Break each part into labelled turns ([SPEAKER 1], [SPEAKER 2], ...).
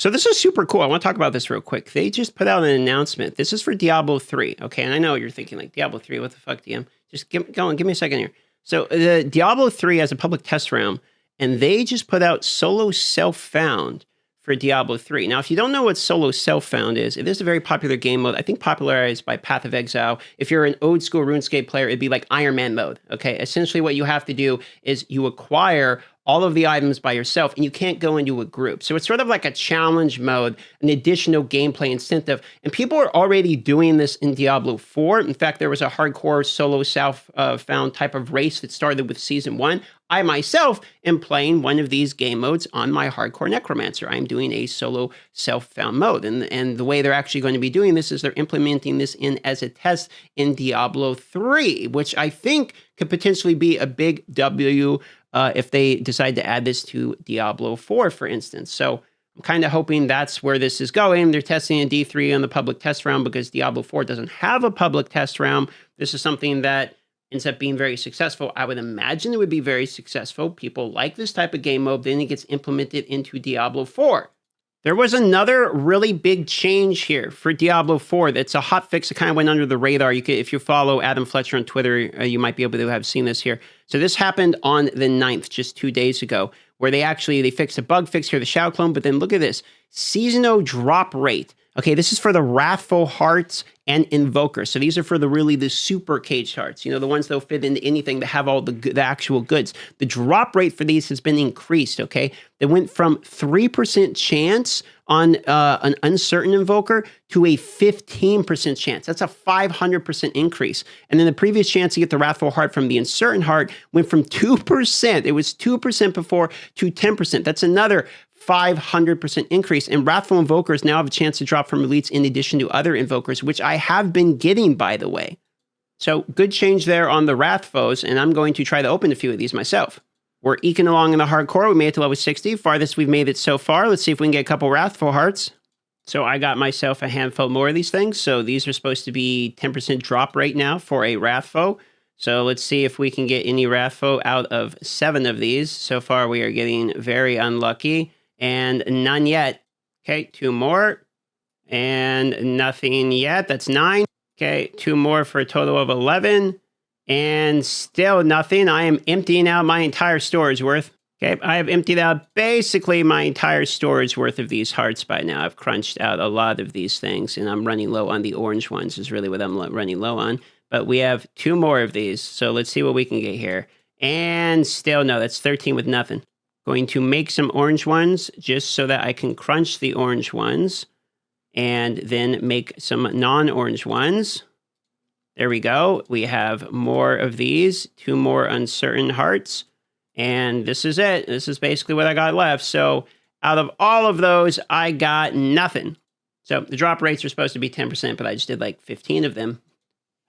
[SPEAKER 1] So this is super cool. I want to talk about this real quick. They just put out an announcement. This is for Diablo 3. Okay, and I know you're thinking like Diablo 3, what the fuck, DM? Just go on, give me a second here. So the Diablo 3 has a public test realm, and they just put out solo self-found for Diablo 3. Now, if you don't know what solo self-found is, it is a very popular game mode, I think popularized by Path of Exile. If you're an old school RuneScape player, it'd be like Iron Man mode, okay? Essentially what you have to do is you acquire all of the items by yourself, and you can't go into a group. So it's sort of like a challenge mode, an additional gameplay incentive. And people are already doing this in Diablo 4. In fact, there was a hardcore solo self-found type of race that started with Season 1. I myself am playing one of these game modes on my hardcore necromancer. I'm doing a solo self-found mode. And the way they're actually going to be doing this is they're implementing this in as a test in Diablo 3, which I think could potentially be a big W if they decide to add this to Diablo 4, for instance. So I'm kind of hoping that's where this is going. They're testing in D3 on the public test realm because Diablo 4 doesn't have a public test realm. This is something that ends up being very successful. I would imagine it would be very successful. People like this type of game mode, then it gets implemented into Diablo 4. There was another really big change here for Diablo 4 that's a hot fix that kind of went under the radar. You could, if you follow Adam Fletcher on Twitter, you might be able to have seen this here. So this happened on the 9th, just 2 days ago, where they fixed a bug fix here, the Shadow Clone, but then look at this. Seasonal drop rate. Okay, this is for the Wrathful Hearts and Invoker. So these are for the super caged hearts, the ones that'll fit into anything that have all the actual goods. The drop rate for these has been increased, okay? They went from 3% chance on an uncertain Invoker to a 15% chance. That's a 500% increase. And then the previous chance to get the Wrathful Heart from the uncertain heart went from 2%, it was 2% before, to 10%. That's another 500% increase. And Wrathful Invokers now have a chance to drop from elites in addition to other Invokers, which I have been getting, by the way. So good change there on the Wrathfoes, and I'm going to try to open a few of these myself. We're eking along in the hardcore. We made it to level 60. Farthest we've made it so far. Let's see if we can get a couple Wrathful Hearts. So I got myself a handful more of these things. So these are supposed to be 10% drop rate now for a Wrathfoe. So let's see if we can get any Wrathfoe out of 7 of these. So far we are getting very unlucky. And none yet. Okay, 2 more. And nothing yet. That's 9. Okay, 2 more for a total of 11. And still nothing. I am emptying out my entire storage worth. Okay, I have emptied out basically my entire storage worth of these hearts by now. I've crunched out a lot of these things, and I'm running low on the orange ones is really what I'm running low on. But we have 2 more of these, so let's see what we can get here. And still no, that's 13 with nothing. Going to make some orange ones just so that I can crunch the orange ones and then make some non-orange ones. There we go. We have more of these, 2 more uncertain hearts. And this is it. This is basically what I got left. So out of all of those, I got nothing. So the drop rates are supposed to be 10%, but I just did like 15 of them.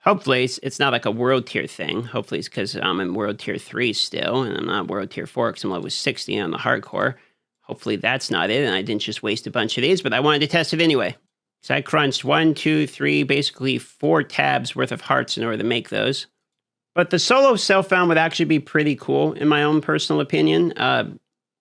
[SPEAKER 1] Hopefully, it's not like a world tier thing. Hopefully, it's because I'm in world tier 3 still, and I'm not world tier 4 because I'm level 60 on the hardcore. Hopefully, that's not it, and I didn't just waste a bunch of these, but I wanted to test it anyway. So I crunched 1, 2, 3, basically 4 tabs worth of hearts in order to make those. But the solo self-found would actually be pretty cool, in my own personal opinion.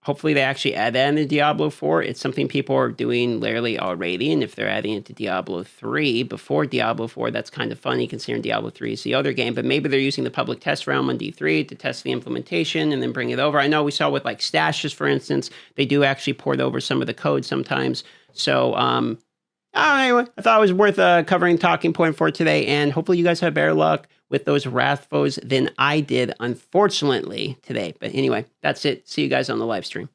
[SPEAKER 1] Hopefully they actually add that into Diablo 4. It's something people are doing rarely already, and if they're adding it to Diablo 3 before Diablo 4, that's kind of funny considering Diablo 3 is the other game, but maybe they're using the public test realm on D3 to test the implementation and then bring it over. I know we saw with like stashes, for instance, they do actually port over some of the code sometimes. So, anyway, I thought it was worth covering talking point for today, and hopefully you guys have better luck with those Wrathfoes than I did, unfortunately, today. But anyway, that's it. See you guys on the live stream.